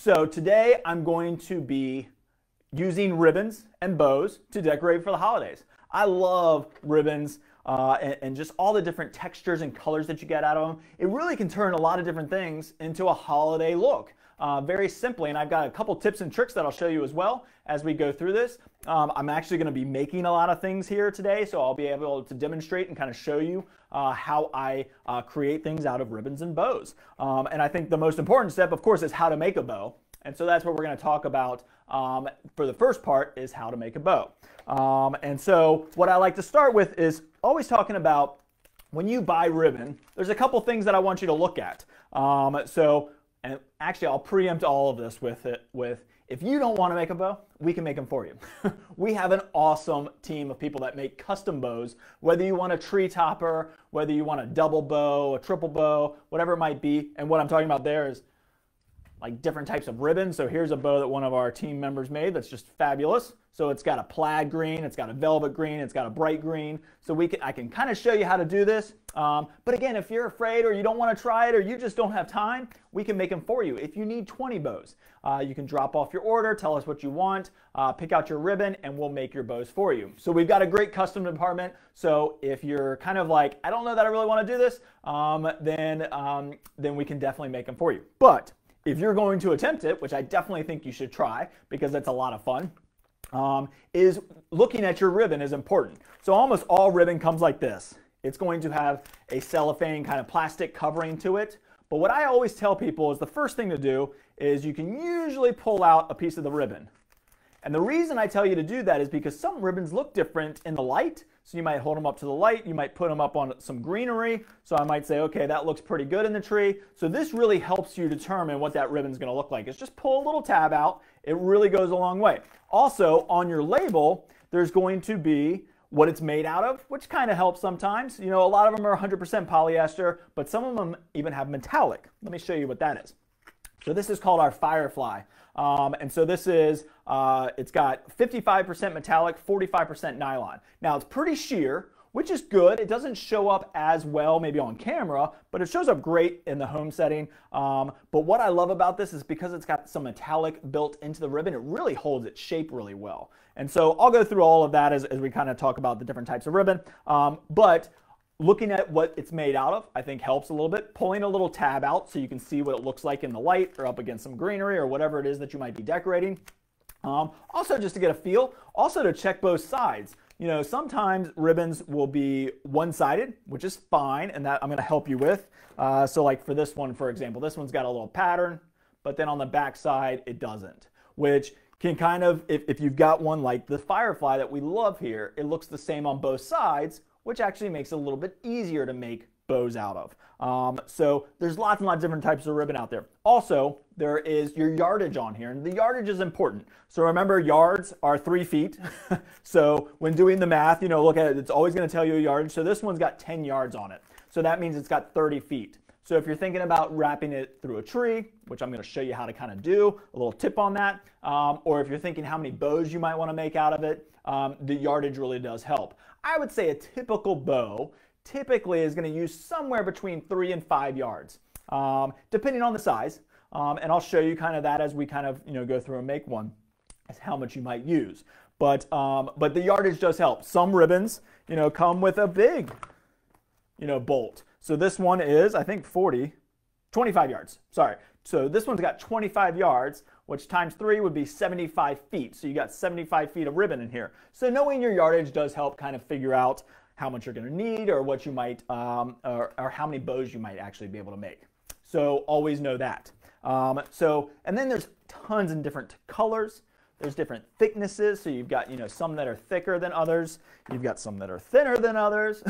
So today I'm going to be using ribbons and bows to decorate for the holidays. I love ribbons and just all the different textures and colors that you get out of them. It really can turn a lot of different things into a holiday look. Very simply, and I've got a couple tips and tricks that I'll show you as well as we go through this. I'm actually going to be making a lot of things here today, so I'll be able to demonstrate and kind of show you how I create things out of ribbons and bows. And I think the most important step, of course, is how to make a bow. And so that's what we're going to talk about for the first part, is how to make a bow. And so what I like to start with is always talking about when you buy ribbon, there's a couple things that I want you to look at. And actually, I'll preempt all of this with if you don't want to make a bow, we can make them for you. We have an awesome team of people that make custom bows, whether you want a tree topper, whether you want a double bow, a triple bow, whatever it might be. And what I'm talking about there is like different types of ribbons. So here's a bow that one of our team members made that's just fabulous. So it's got a plaid green, it's got a velvet green, it's got a bright green. So I can kind of show you how to do this. But again, if you're afraid or you don't want to try it or you just don't have time, we can make them for you. If you need 20 bows, you can drop off your order, tell us what you want, pick out your ribbon, and we'll make your bows for you. So we've got a great custom department. So if you're kind of like, I don't know that I really want to do this, then we can definitely make them for you. But if you're going to attempt it, which I definitely think you should try because it's a lot of fun, is looking at your ribbon is important. So almost all ribbon comes like this. It's going to have a cellophane kind of plastic covering to it. But what I always tell people is the first thing to do is you can usually pull out a piece of the ribbon. And the reason I tell you to do that is because some ribbons look different in the light. So you might hold them up to the light, you might put them up on some greenery. So I might say, okay, that looks pretty good in the tree. So this really helps you determine what that ribbon's gonna look like. It's just pull a little tab out. It really goes a long way. Also, on your label, there's going to be what it's made out of, which kind of helps sometimes. You know, a lot of them are 100% polyester, but some of them even have metallic. Let me show you what that is. So this is called our Firefly. And so this is, it's got 55% metallic, 45% nylon. Now it's pretty sheer, which is good. It doesn't show up as well maybe on camera, but it shows up great in the home setting. But what I love about this is because it's got some metallic built into the ribbon, it really holds its shape really well. And so I'll go through all of that as we kind of talk about the different types of ribbon. But looking at what it's made out of, I think helps a little bit. Pulling a little tab out so you can see what it looks like in the light or up against some greenery or whatever it is that you might be decorating. Also just to get a feel, also to check both sides. You know, sometimes ribbons will be one-sided, which is fine, and that I'm going to help you with. So like for this one, for example, this one's got a little pattern, but then on the back side it doesn't, which can kind of, if you've got one like the Firefly that we love here, it looks the same on both sides, which actually makes it a little bit easier to make bows out of. So there's lots and lots of different types of ribbon out there. Also, there is your yardage on here, and the yardage is important. So remember, yards are 3 feet. So when doing the math, you know, look at it, it's always going to tell you a yardage. So this one's got 10 yards on it. So that means it's got 30 feet. So if you're thinking about wrapping it through a tree, which I'm going to show you how to kind of do, a little tip on that, or if you're thinking how many bows you might want to make out of it, the yardage really does help. I would say a typical bow typically is going to use somewhere between 3 and 5 yards, depending on the size. And I'll show you kind of that as we kind of go through and make one, as how much you might use. But the yardage does help. Some ribbons come with a big bolt. So this one is, I think, 25 yards. Sorry. So this one's got 25 yards, which times 3 would be 75 feet. So you got 75 feet of ribbon in here. So knowing your yardage does help kind of figure out how much you're going to need or what you might, or how many bows you might actually be able to make. So always know that. And then there's tons of different colors. There's different thicknesses. So you've got, some that are thicker than others. You've got some that are thinner than others.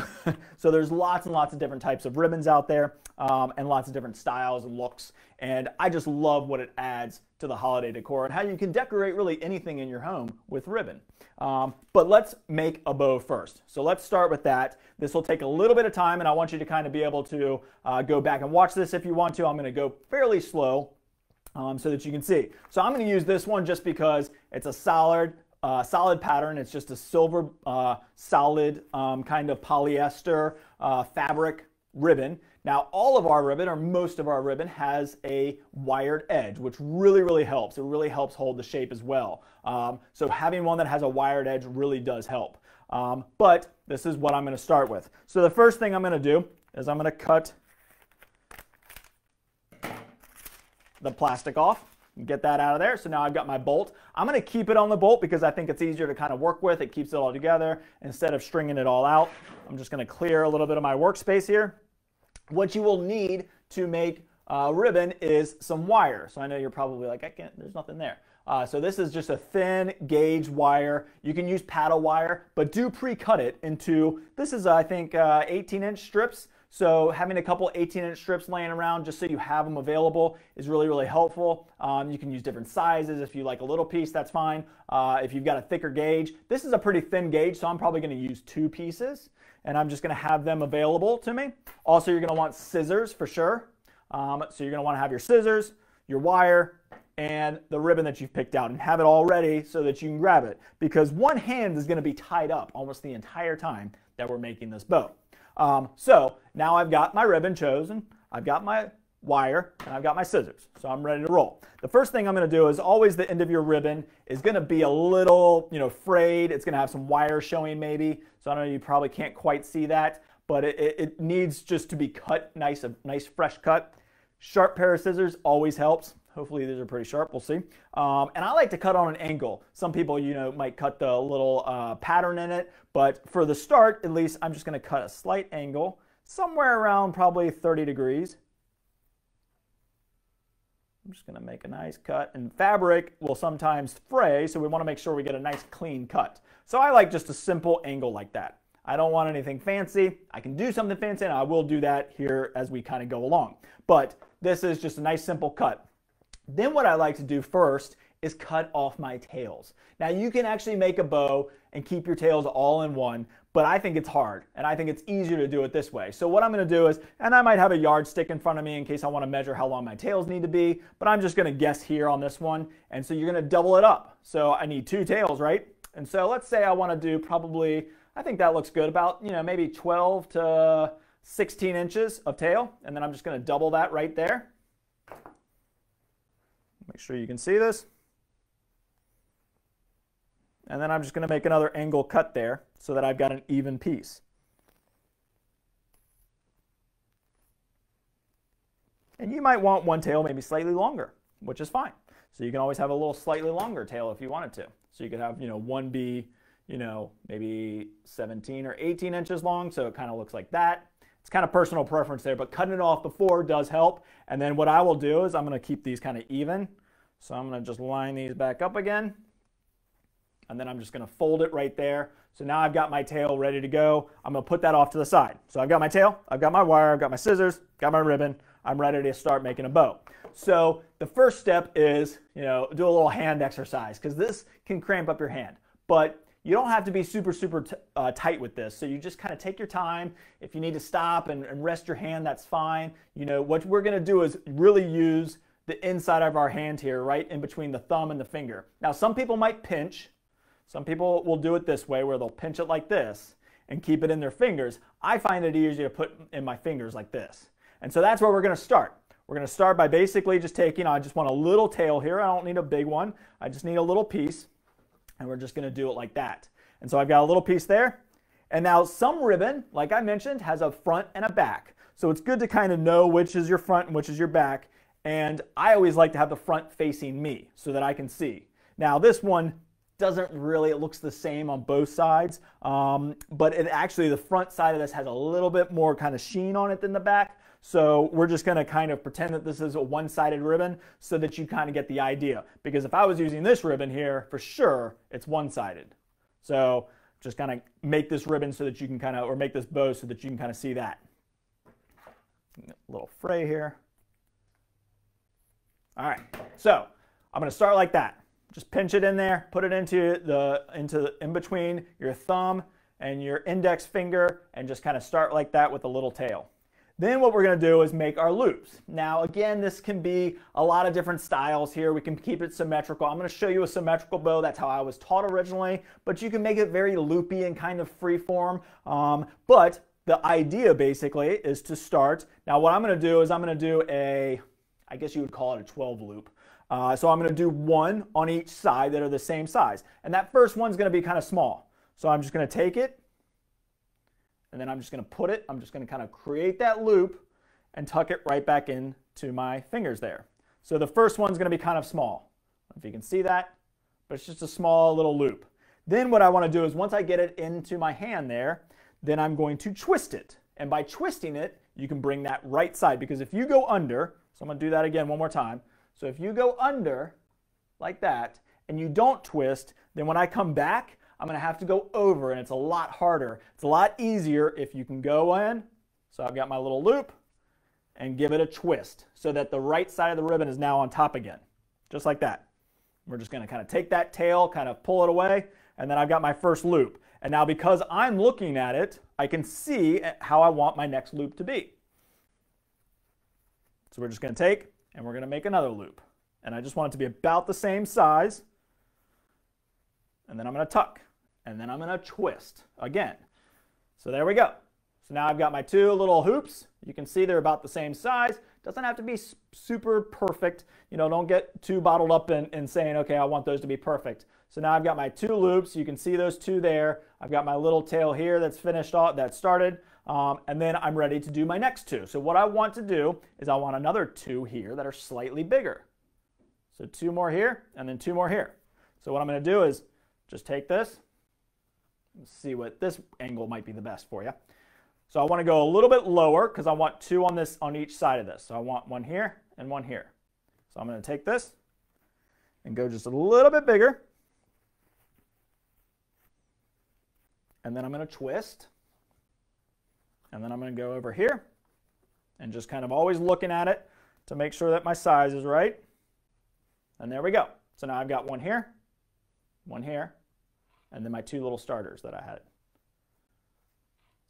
So there's lots and lots of different types of ribbons out there, and lots of different styles and looks. And I just love what it adds to the holiday decor and how you can decorate really anything in your home with ribbon. But let's make a bow first. So let's start with that. This will take a little bit of time, and I want you to kind of be able to go back and watch this if you want to. I'm going to go fairly slow so that you can see. So I'm going to use this one just because it's a solid pattern. It's just a silver solid kind of polyester fabric ribbon. Now, all of our ribbon, or most of our ribbon, has a wired edge, which really helps. It really helps hold the shape as well. So having one that has a wired edge really does help. But this is what I'm going to start with. So the first thing I'm going to do is I'm going to cut the plastic off and get that out of there. So now I've got my bolt. I'm going to keep it on the bolt because I think it's easier to kind of work with. It keeps it all together instead of stringing it all out. I'm just going to clear a little bit of my workspace here. What you will need to make ribbon is some wire. So I know you're probably like, there's nothing there. So this is just a thin gauge wire. You can use paddle wire, but do pre-cut it into, this is I think 18-inch strips. So having a couple 18-inch strips laying around just so you have them available is really helpful. You can use different sizes. If you like a little piece, that's fine. If you've got a thicker gauge, this is a pretty thin gauge, so I'm probably going to use 2 pieces, and I'm just going to have them available to me. Also, you're going to want scissors for sure. So you're going to want to have your scissors, your wire, and the ribbon that you've picked out, and have it all ready so that you can grab it, because one hand is going to be tied up almost the entire time that we're making this bow. So now I've got my ribbon chosen, I've got my wire, and I've got my scissors. So I'm ready to roll. The first thing I'm going to do is always the end of your ribbon is going to be a little, frayed. It's going to have some wire showing maybe. So I know you probably can't quite see that, but it needs just to be cut nice, a nice fresh cut. Sharp pair of scissors always helps. Hopefully these are pretty sharp, we'll see. And I like to cut on an angle. Some people, might cut the little pattern in it, but for the start, at least, I'm just gonna cut a slight angle, somewhere around probably 30 degrees. I'm just gonna make a nice cut, and fabric will sometimes fray, so we wanna make sure we get a nice clean cut. So I like just a simple angle like that. I don't want anything fancy. I can do something fancy, and I will do that here as we kind of go along. But this is just a nice simple cut. Then what I like to do first is cut off my tails. Now you can actually make a bow and keep your tails all in one, but I think it's hard, and I think it's easier to do it this way. So what I'm going to do is, and I might have a yardstick in front of me in case I want to measure how long my tails need to be, but I'm just going to guess here on this one, and so you're going to double it up. So I need 2 tails, right? And so let's say I want to do probably, I think that looks good, about, maybe 12 to 16 inches of tail, and then I'm just going to double that right there. Make sure you can see this. And then I'm just going to make another angle cut there so that I've got an even piece. And you might want one tail maybe slightly longer, which is fine. So you can always have a little slightly longer tail if you wanted to. So you could have, one be, maybe 17 or 18 inches long, so it kind of looks like that. It's kind of personal preference there, but cutting it off before does help. And then what I will do is I'm going to keep these kind of even. So I'm going to just line these back up again. And then I'm just going to fold it right there. So now I've got my tail ready to go. I'm going to put that off to the side. So I've got my tail, I've got my wire, I've got my scissors, got my ribbon. I'm ready to start making a bow. So the first step is, do a little hand exercise, because this can cramp up your hand. But you don't have to be super tight with this. So you just kind of take your time. If you need to stop and rest your hand, that's fine. What we're going to do is really use the inside of our hand here, right in between the thumb and the finger. Now, some people might pinch. Some people will do it this way, where they'll pinch it like this and keep it in their fingers. I find it easier to put in my fingers like this. And so that's where we're going to start. We're going to start by basically just taking, I just want a little tail here. I don't need a big one. I just need a little piece. And we're just going to do it like that. And so I've got a little piece there. And now some ribbon, like I mentioned, has a front and a back. So it's good to kind of know which is your front and which is your back. And I always like to have the front facing me so that I can see. Now this one doesn't really, it looks the same on both sides, but it actually, the front side of this has a little bit more kind of sheen on it than the back. So we're just going to kind of pretend that this is a one-sided ribbon so that you kind of get the idea. Because if I was using this ribbon here, for sure, it's one-sided. So just kind of make this ribbon so that you can kind of, or make this bow so that you can kind of see that. A little fray here. All right, so I'm going to start like that. Just pinch it in there, put it in between your thumb and your index finger, and just kind of start like that with a little tail. Then what we're going to do is make our loops. Now again, this can be a lot of different styles here. We can keep it symmetrical. I'm going to show you a symmetrical bow. That's how I was taught originally, but you can make it very loopy and kind of free form. But the idea basically is to start. Now what I'm going to do is I'm going to do I guess you would call it a 12 loop. So I'm going to do one on each side that are the same size. And that first one's going to be kind of small. So I'm just going to take it, and then I'm just going to put it, I'm just going to kind of create that loop and tuck it right back into my fingers there. So the first one's going to be kind of small. I don't know if you can see that, but it's just a small little loop. Then what I want to do is once I get it into my hand there, then I'm going to twist it. And by twisting it, you can bring that right side, because if you go under, so I'm going to do that again one more time. So if you go under like that and you don't twist, then when I come back, I'm going to have to go over, and it's a lot harder. It's a lot easier if you can go in. So I've got my little loop and give it a twist so that the right side of the ribbon is now on top again, just like that. We're just going to kind of take that tail, kind of pull it away, and then I've got my first loop. And now because I'm looking at it, I can see how I want my next loop to be. So we're just going to take and we're going to make another loop. And I just want it to be about the same size. And then I'm going to tuck. And then I'm going to twist again. So there we go. So now I've got my two little hoops. You can see they're about the same size. Doesn't have to be super perfect. You know, don't get too bottled up in saying, okay, I want those to be perfect. So now I've got my two loops. You can see those two there. I've got my little tail here that's finished off, that started. And then I'm ready to do my next two. So what I want to do is I want another two here that are slightly bigger. So two more here and then two more here. So what I'm going to do is just take this. Let's see what this angle might be the best for you. So I want to go a little bit lower because I want two on each side of this. So I want one here and one here. So I'm going to take this and go just a little bit bigger. And then I'm going to twist. And then I'm going to go over here and just kind of always looking at it to make sure that my size is right. And there we go. So now I've got one here, and then my two little starters that I had.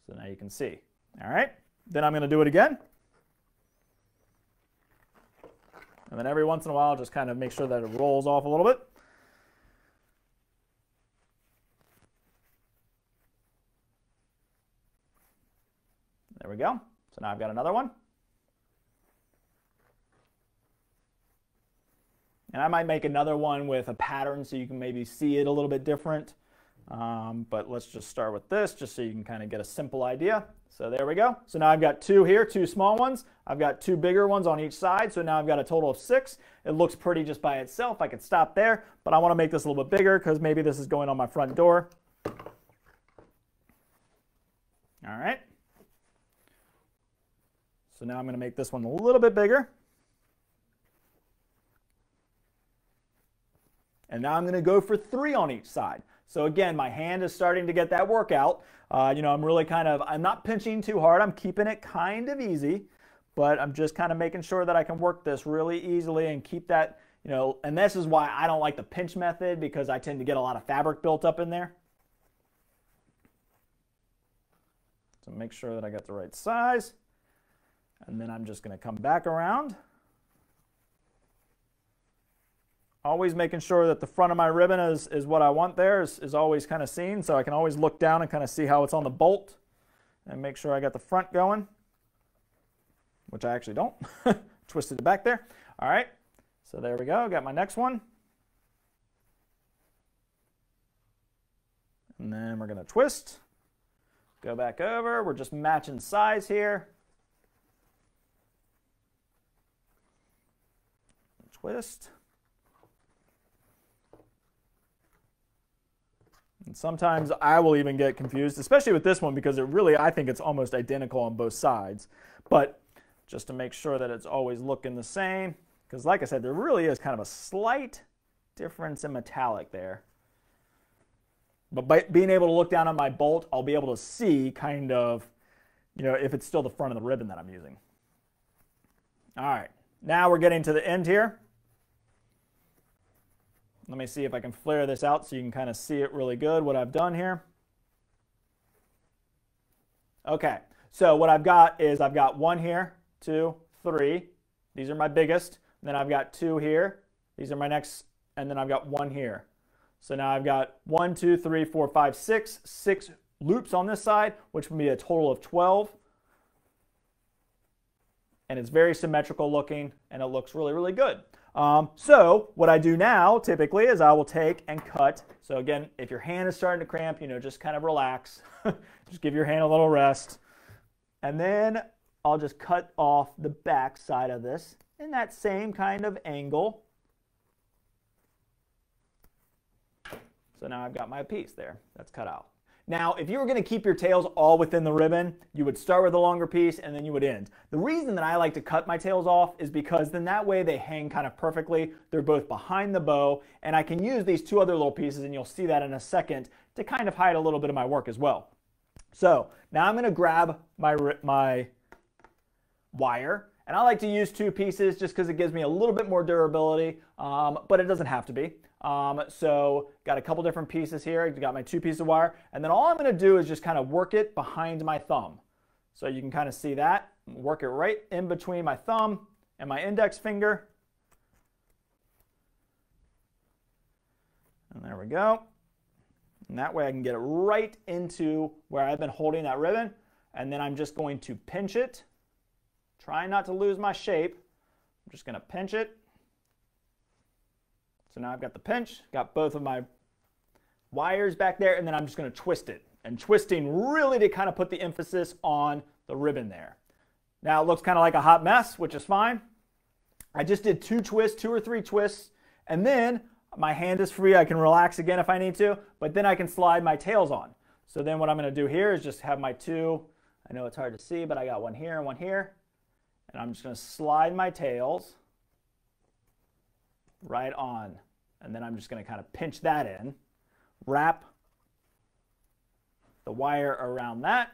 So now you can see. All right. Then I'm going to do it again. And then every once in a while, just kind of make sure that it rolls off a little bit. There we go. So now I've got another one. And I might make another one with a pattern so you can maybe see it a little bit different. But let's just start with this just so you can kind of get a simple idea. So there we go. So now I've got two here, two small ones. I've got two bigger ones on each side. So now I've got a total of 6. It looks pretty just by itself. I could stop there, but I want to make this a little bit bigger because maybe this is going on my front door. All right. So now I'm going to make this one a little bit bigger. And now I'm going to go for 3 on each side. So again, my hand is starting to get that workout. You know, I'm not pinching too hard. I'm keeping it kind of easy, but I'm just kind of making sure that I can work this really easily and keep that, you know, and this is why I don't like the pinch method, because I tend to get a lot of fabric built up in there. So make sure that I got the right size. And then I'm just going to come back around. Always making sure that the front of my ribbon is what I want there, is always kind of seen, so I can always look down and kind of see how it's on the bolt and make sure I got the front going, which I actually don't. Twisted it back there. All right, so there we go. Got my next one. And then we're going to twist. Go back over. We're just matching size here. Twist. And sometimes I will even get confused, especially with this one, because I think it's almost identical on both sides. But just to make sure that it's always looking the same, because like I said, there really is kind of a slight difference in metallic there. But by being able to look down on my bolt, I'll be able to see kind of, you know, if it's still the front of the ribbon that I'm using. All right, now we're getting to the end here. Let me see if I can flare this out so you can kind of see it really good, what I've done here. Okay, so what I've got is I've got 1 here, 2, 3. These are my biggest. And then I've got 2 here. These are my next, and then I've got 1 here. So now I've got 1, 2, 3, 4, 5, 6 loops on this side, which would be a total of 12. And it's very symmetrical looking, and it looks really, really good. So what I do now typically is I will take and cut. So again, if your hand is starting to cramp, just kind of relax. Just give your hand a little rest. And then I'll just cut off the back side of this in that same kind of angle. So now I've got my piece there that's cut out. Now, if you were going to keep your tails all within the ribbon, you would start with a longer piece and then you would end. The reason that I like to cut my tails off is because then that way they hang kind of perfectly. They're both behind the bow, and I can use these two other little pieces, and you'll see that in a second, to kind of hide a little bit of my work as well. So now I'm going to grab my wire, and I like to use two pieces just because it gives me a little bit more durability, but it doesn't have to be. So got a couple different pieces here. I got my two pieces of wire, and then all I'm going to do is just kind of work it behind my thumb. So you can kind of see that. Work it right in between my thumb and my index finger. And there we go. And that way I can get it right into where I've been holding that ribbon, and then I'm just going to pinch it. Try not to lose my shape. I'm just going to pinch it. So now I've got the pinch, got both of my wires back there, and then I'm just going to twist it. And twisting really to kind of put the emphasis on the ribbon there. Now it looks kind of like a hot mess, which is fine. I just did two or three twists, and then my hand is free. I can relax again if I need to, but then I can slide my tails on. So then what I'm going to do here is just have my two, I know it's hard to see, but I got one here and one here. And I'm just going to slide my tails right on. And then I'm just going to kind of pinch that in, wrap the wire around that,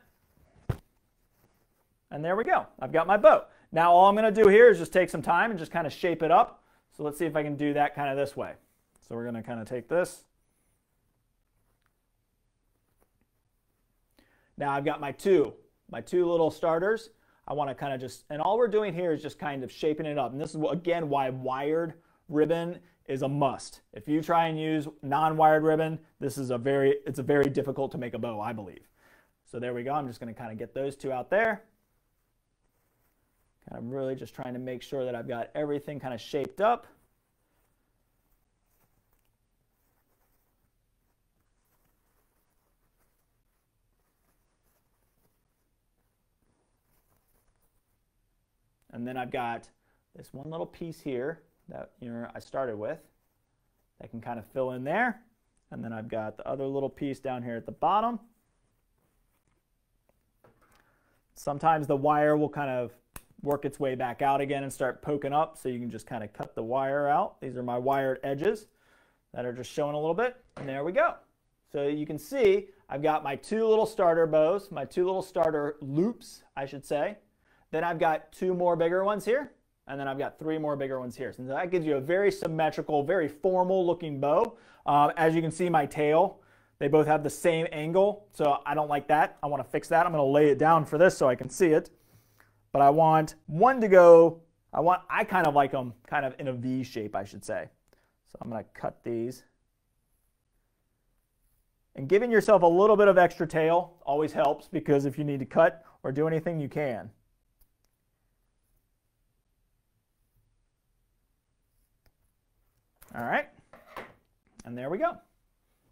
and there we go. I've got my bow. Now all I'm going to do here is just take some time and just kind of shape it up. So let's see if I can do that kind of this way. So we're going to kind of take this. Now I've got my two little starters. I want to kind of just, and all we're doing here is just kind of shaping it up. And this is, again, why wired ribbon is a must. If you try and use non-wired ribbon, it's very difficult to make a bow, I believe. So there we go. I'm just going to kind of get those two out there. Kind of really just trying to make sure that I've got everything kind of shaped up. And then I've got this one little piece here that I started with that can kind of fill in there. And then I've got the other little piece down here at the bottom. Sometimes the wire will kind of work its way back out again and start poking up, so you can just kind of cut the wire out. These are my wired edges that are just showing a little bit, and there we go. So you can see I've got my two little starter bows, my two little starter loops, I should say. Then I've got two more bigger ones here, and then I've got three more bigger ones here. So that gives you a very symmetrical, very formal looking bow. As you can see, my tail, they both have the same angle, so I don't like that. I want to fix that. I'm going to lay it down for this so I can see it. But I want one to go, I kind of like them kind of in a V shape, I should say. So I'm going to cut these. And giving yourself a little bit of extra tail always helps, because if you need to cut or do anything, you can. All right, and there we go.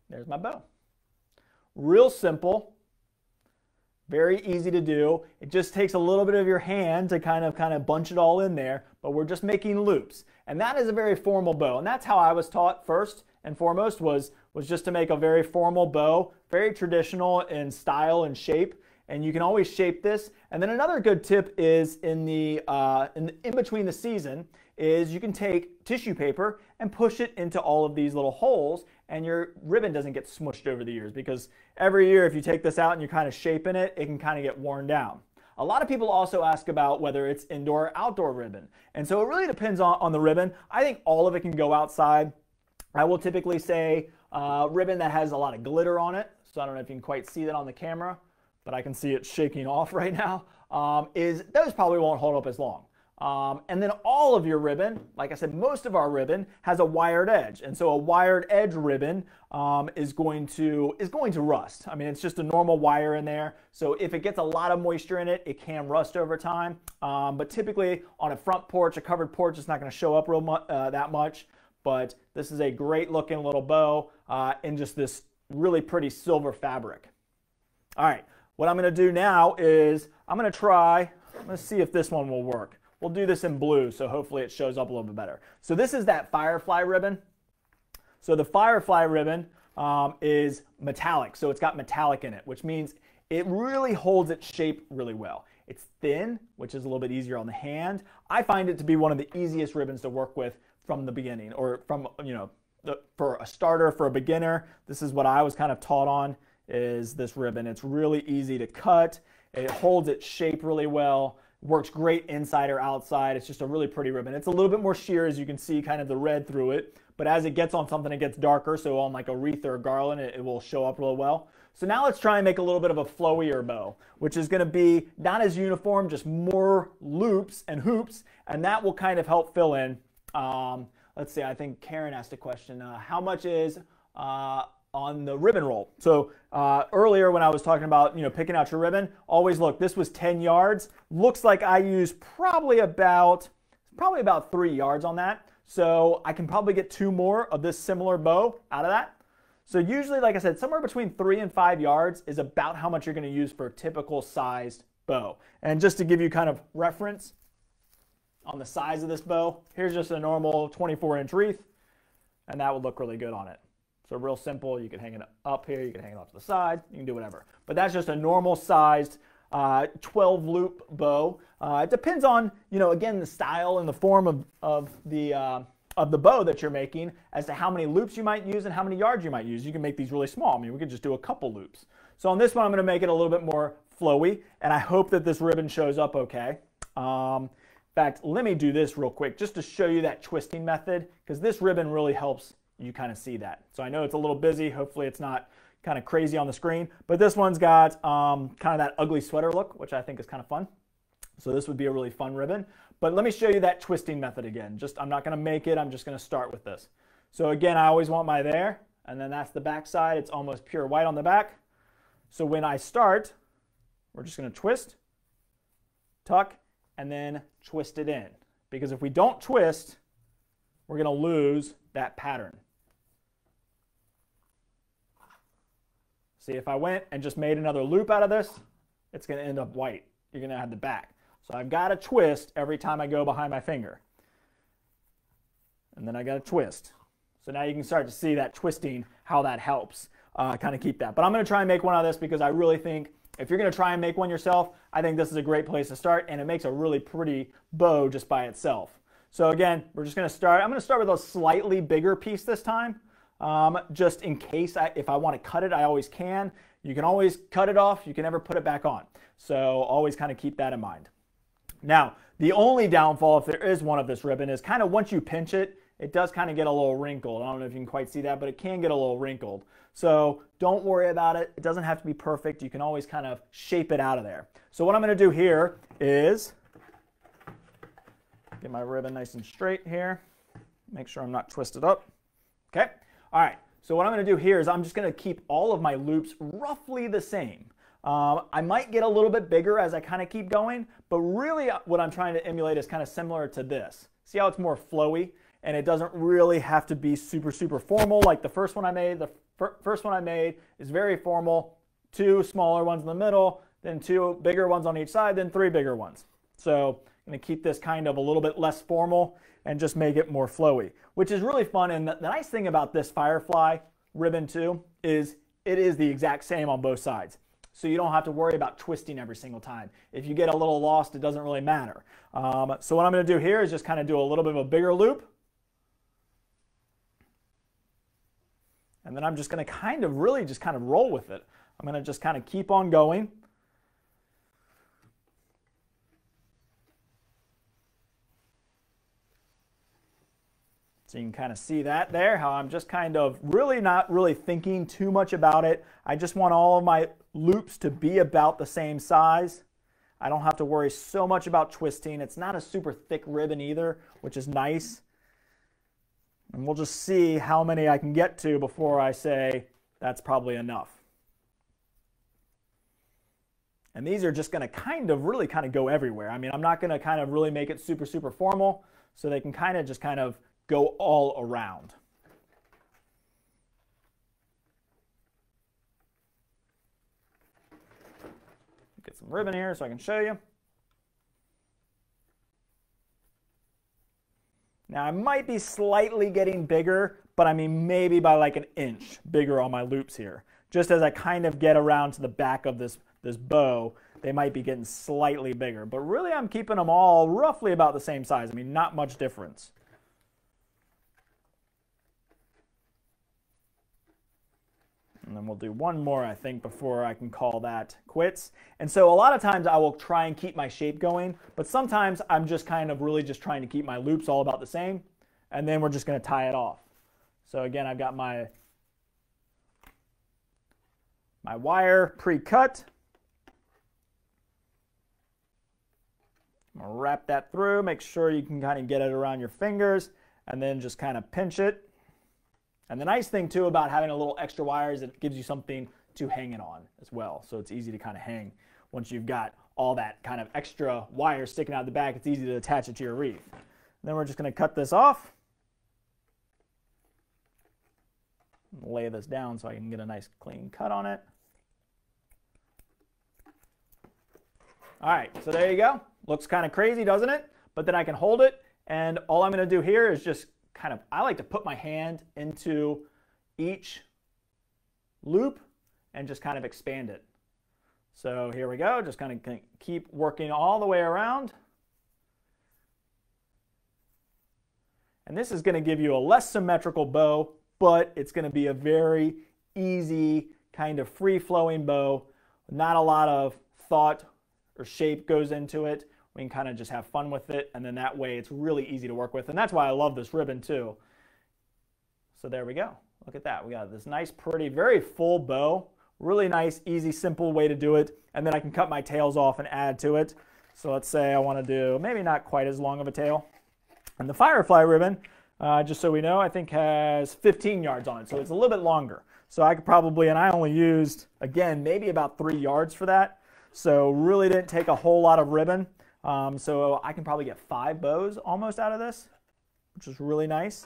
There's my bow. Real simple, very easy to do. It just takes a little bit of your hand to kind of bunch it all in there, but we're just making loops. And that is a very formal bow, and that's how I was taught first and foremost, was just to make a very formal bow, very traditional in style and shape. And you can always shape this. And then another good tip is in between the season is you can take tissue paper and push it into all of these little holes, and your ribbon doesn't get smushed over the years, because every year if you take this out and you're kind of shaping it, it can kind of get worn down. A lot of people also ask about whether it's indoor or outdoor ribbon. And so it really depends on the ribbon. I think all of it can go outside. I will typically say ribbon that has a lot of glitter on it. So I don't know if you can quite see that on the camera, but I can see it shaking off right now. Those probably won't hold up as long. And then all of your ribbon, like I said, most of our ribbon has a wired edge. And so a wired edge ribbon is going to rust. I mean, it's just a normal wire in there. So if it gets a lot of moisture in it, it can rust over time. But typically on a front porch, a covered porch, it's not going to show up that much. But this is a great looking little bow in just this really pretty silver fabric. All right, what I'm going to do now is I'm going to see if this one will work. We'll do this in blue, so hopefully it shows up a little bit better. So this is that Firefly ribbon. So the Firefly ribbon is metallic, so it's got metallic in it, which means it really holds its shape really well. It's thin, which is a little bit easier on the hand. I find it to be one of the easiest ribbons to work with from the beginning, or from, for a starter, for a beginner. This is what I was kind of taught on, is this ribbon. It's really easy to cut. It holds its shape really well. Works great inside or outside. It's just a really pretty ribbon. It's a little bit more sheer, as you can see kind of the red through it, but as it gets on something, it gets darker, so on like a wreath or a garland, it will show up real well. So now let's try and make a little bit of a flowier bow, which is going to be not as uniform, just more loops and hoops, and that will kind of help fill in. Let's see, I think Karen asked a question, how much is on the ribbon roll? So earlier when I was talking about picking out your ribbon, always look, this was 10 yards. Looks like I used probably about 3 yards on that. So I can probably get 2 more of this similar bow out of that. So usually, like I said, somewhere between 3 and 5 yards is about how much you're going to use for a typical sized bow. And just to give you kind of reference on the size of this bow, here's just a normal 24-inch wreath, and that would look really good on it. So real simple. You can hang it up here, you can hang it off to the side, you can do whatever. But that's just a normal sized 12 loop bow. It depends on, again, the style and the form of the bow that you're making as to how many loops you might use and how many yards you might use. You can make these really small. I mean, we could just do a couple loops. So on this one, I'm going to make it a little bit more flowy, and I hope that this ribbon shows up okay. In fact, let me do this real quick just to show you that twisting method, because this ribbon really helps you kind of see that. So I know it's a little busy. Hopefully it's not kind of crazy on the screen, but this one's got kind of that ugly sweater look, which I think is kind of fun. So this would be a really fun ribbon. But let me show you that twisting method again. I'm not going to make it. I'm just going to start with this. So again, I always want my there, and then that's the back side. It's almost pure white on the back. So when I start, we're just going to twist, tuck, and then twist it in. Because if we don't twist, we're going to lose that pattern. See, if I went and just made another loop out of this, it's going to end up white. You're going to have the back. So I've got to twist every time I go behind my finger. And then I got to twist. So now you can start to see that twisting, how that helps kind of keep that. But I'm going to try and make one out of this because I really think if you're going to try and make one yourself, I think this is a great place to start, and it makes a really pretty bow just by itself. So again, we're just going to start. I'm going to start with a slightly bigger piece this time. Just in case if I want to cut it, I always can. You can always cut it off. You can never put it back on. So always kind of keep that in mind. Now, the only downfall, if there is one of this ribbon, is kind of once you pinch it, it does kind of get a little wrinkled. I don't know if you can quite see that, but it can get a little wrinkled. So don't worry about it. It doesn't have to be perfect. You can always kind of shape it out of there. So what I'm going to do here is get my ribbon nice and straight here. Make sure I'm not twisted up. Okay. All right. So what I'm going to do here is I'm just going to keep all of my loops roughly the same. I might get a little bit bigger as I kind of keep going, but really what I'm trying to emulate is kind of similar to this. See how it's more flowy, and it doesn't really have to be super, super formal like the first one I made. The first one I made is very formal, 2 smaller ones in the middle, then 2 bigger ones on each side, then 3 bigger ones. So I'm going to keep this kind of a little bit less formal and just make it more flowy, which is really fun. And the nice thing about this Firefly ribbon too is it is the exact same on both sides. So you don't have to worry about twisting every single time. If you get a little lost, it doesn't really matter. So what I'm going to do here is just kind of do a little bit of a bigger loop. And then I'm just going to kind of really just kind of roll with it. I'm going to just kind of keep on going. So you can kind of see that there, how I'm just kind of really not really thinking too much about it. I just want all of my loops to be about the same size. I don't have to worry so much about twisting. It's not a super thick ribbon either, which is nice. And we'll just see how many I can get to before I say that's probably enough. And these are just going to really go everywhere. I mean, I'm not going to kind of really make it super, super formal, so they can kind of go all around. Get some ribbon here so I can show you. Now I might be slightly getting bigger, but I mean maybe by like an inch bigger on my loops here. Just as I kind of get around to the back of this bow, they might be getting slightly bigger. But really I'm keeping them all roughly about the same size. I mean, not much difference. And then we'll do one more, I think, before I can call that quits. And so a lot of times I will try and keep my shape going, but sometimes I'm just really just trying to keep my loops all about the same, and then we're just going to tie it off. So again, I've got my wire pre-cut. I'm going to wrap that through, make sure you can kind of get it around your fingers, and then just kind of pinch it. And the nice thing too about having a little extra wire is it gives you something to hang it on as well. So it's easy to kind of hang. Once you've got all that kind of extra wire sticking out the back, it's easy to attach it to your wreath. And then we're just going to cut this off. Lay this down so I can get a nice clean cut on it. All right, so there you go. Looks kind of crazy, doesn't it? But then I can hold it, and all I'm going to do here is just I like to put my hand into each loop and just kind of expand it. So here we go, just kind of keep working all the way around. And this is going to give you a less symmetrical bow, but it's going to be a very easy kind of free-flowing bow. Not a lot of thought or shape goes into it. We can kind of just have fun with it, and then that way it's really easy to work with. And that's why I love this ribbon too. So there we go. Look at that. We got this nice, pretty, very full bow. Really nice, easy, simple way to do it. And then I can cut my tails off and add to it. So let's say I want to do maybe not quite as long of a tail. And the Firefly ribbon, just so we know, I think has 15 yards on it. So it's a little bit longer. So I could probably, and I only used, again, maybe about 3 yards for that. So really didn't take a whole lot of ribbon. So I can probably get 5 bows almost out of this, which is really nice.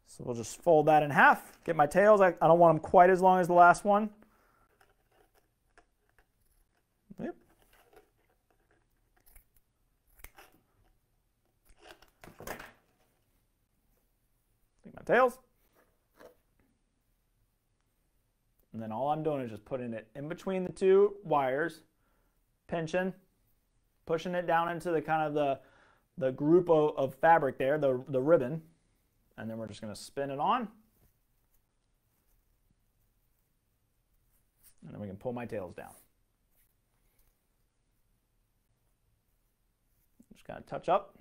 So we'll just fold that in half, get my tails. I don't want them quite as long as the last one. Yep. Take my tails. And then all I'm doing is just putting it in between the 2 wires, pinching, pushing it down into the kind of the group of fabric there, the ribbon, and then we're just going to spin it on, and then we can pull my tails down. Just kind of touch up,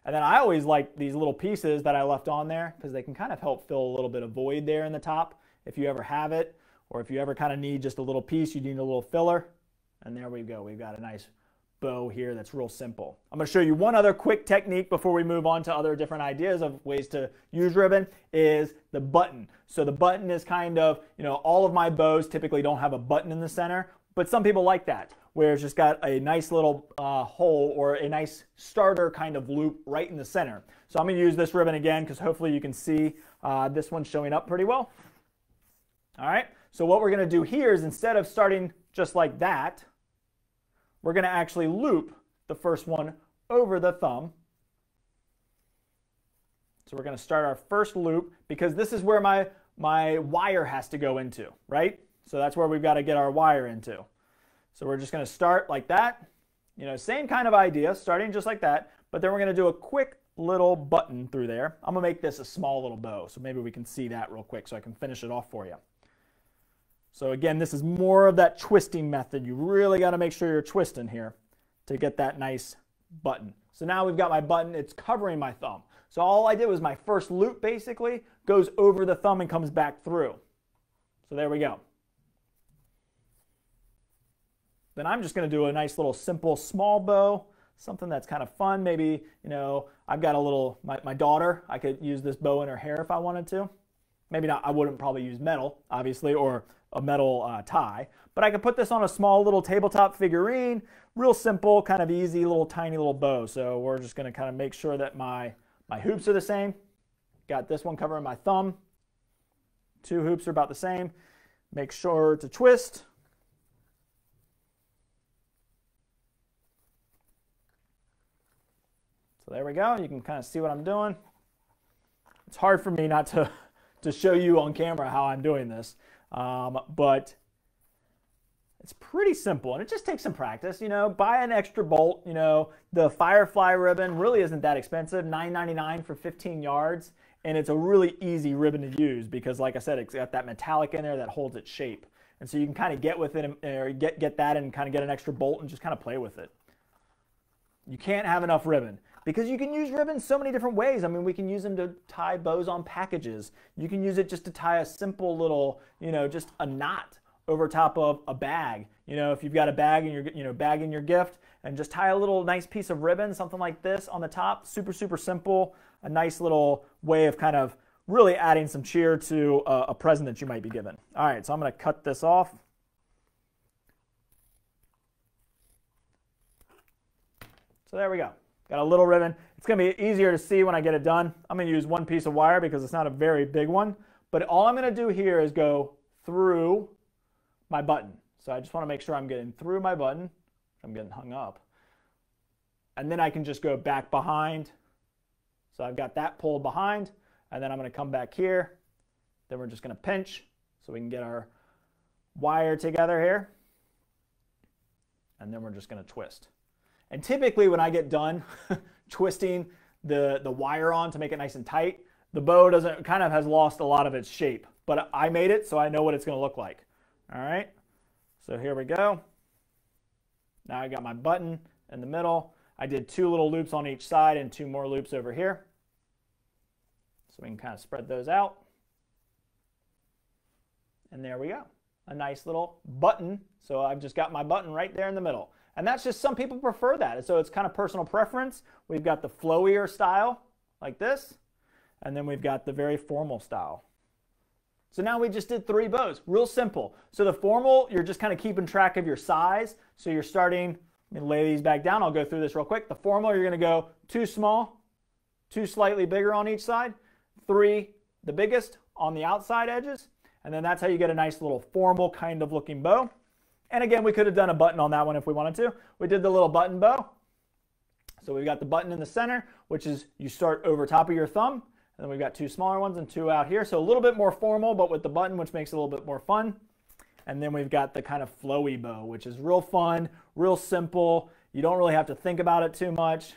and then I always like these little pieces that I left on there because they can kind of help fill a little bit of void there in the top if you ever have it, or if you ever kind of need just a little piece, you need a little filler, and there we go. We've got a nice bow here that's real simple. I'm going to show you one other quick technique before we move on to other different ideas of ways to use ribbon, is the button. So the button is kind of, all of my bows typically don't have a button in the center, but some people like that, where it's just got a nice little hole or a nice starter kind of loop right in the center. So I'm going to use this ribbon again because hopefully you can see this one showing up pretty well. All right, so what we're going to do here is instead of starting just like that, we're going to actually loop the first one over the thumb. So we're going to start our first loop because this is where my wire has to go into, right? So that's where we've got to get our wire into. So we're just going to start like that. Same kind of idea, starting just like that, but then we're going to do a quick little button through there. I'm going to make this a small little bow, so maybe we can see that real quick so I can finish it off for you. So again, this is more of that twisting method. You really got to make sure you're twisting here to get that nice button. So now we've got my button. It's covering my thumb. So all I did was my first loop basically goes over the thumb and comes back through. So there we go. then I'm just going to do a nice little simple small bow, something that's kind of fun. Maybe, you know, I've got a little, my daughter, I could use this bow in her hair if I wanted to. Maybe not, I wouldn't probably use metal, obviously, or a metal tie, but I could put this on a small little tabletop figurine, real simple, kind of easy, little tiny little bow. So we're just going to kind of make sure that my hoops are the same. Got this one covering my thumb. 2 hoops are about the same. Make sure to twist. So there we go. You can kind of see what I'm doing. It's hard for me not to show you on camera how I'm doing this, but it's pretty simple, and it just takes some practice. You know, buy an extra bolt. You know, the Firefly ribbon really isn't that expensive, $9.99 for 15 yards, and it's a really easy ribbon to use because, like I said, it's got that metallic in there that holds its shape, and so you can kind of get with it, or get that, and kind of get an extra bolt and just kind of play with it. You can't have enough ribbon, because you can use ribbon so many different ways. I mean, we can use them to tie bows on packages. You can use it just to tie a simple little, you know, just a knot over top of a bag. You know, if you've got a bag and you're, bagging your gift, and just tie a little nice piece of ribbon, something like this on the top. Super, super simple. A nice little way of kind of really adding some cheer to a present that you might be given. All right, so I'm going to cut this off. So there we go. Got a little ribbon. It's going to be easier to see when I get it done. I'm going to use one piece of wire because it's not a very big one. But all I'm going to do here is go through my button. So I just want to make sure I'm getting through my button. I'm getting hung up. And then I can just go back behind. So I've got that pulled behind. And then I'm going to come back here. Then we're just going to pinch so we can get our wire together here. And then we're just going to twist. And typically when I get done twisting the wire on to make it nice and tight, the bow kind of has lost a lot of its shape. But I made it, so I know what it's going to look like. All right, so here we go. Now I got my button in the middle. I did 2 little loops on each side and 2 more loops over here. So we can kind of spread those out. And there we go. A nice little button. So I've just got my button right there in the middle. And that's just, some people prefer that. So it's kind of personal preference. We've got the flowier style like this. And then we've got the very formal style. So now we just did 3 bows. Real simple. So the formal, you're just kind of keeping track of your size. So you're starting, let me lay these back down. I'll go through this real quick. The formal, you're going to go 2 small, 2 slightly bigger on each side, 3 the biggest on the outside edges. And then that's how you get a nice little formal kind of looking bow. And again, we could have done a button on that one if we wanted to. We did the little button bow. So we've got the button in the center, which is you start over top of your thumb. And then we've got 2 smaller ones and 2 out here. So a little bit more formal, but with the button, which makes it a little bit more fun. And then we've got the kind of flowy bow, which is real fun, real simple. You don't really have to think about it too much.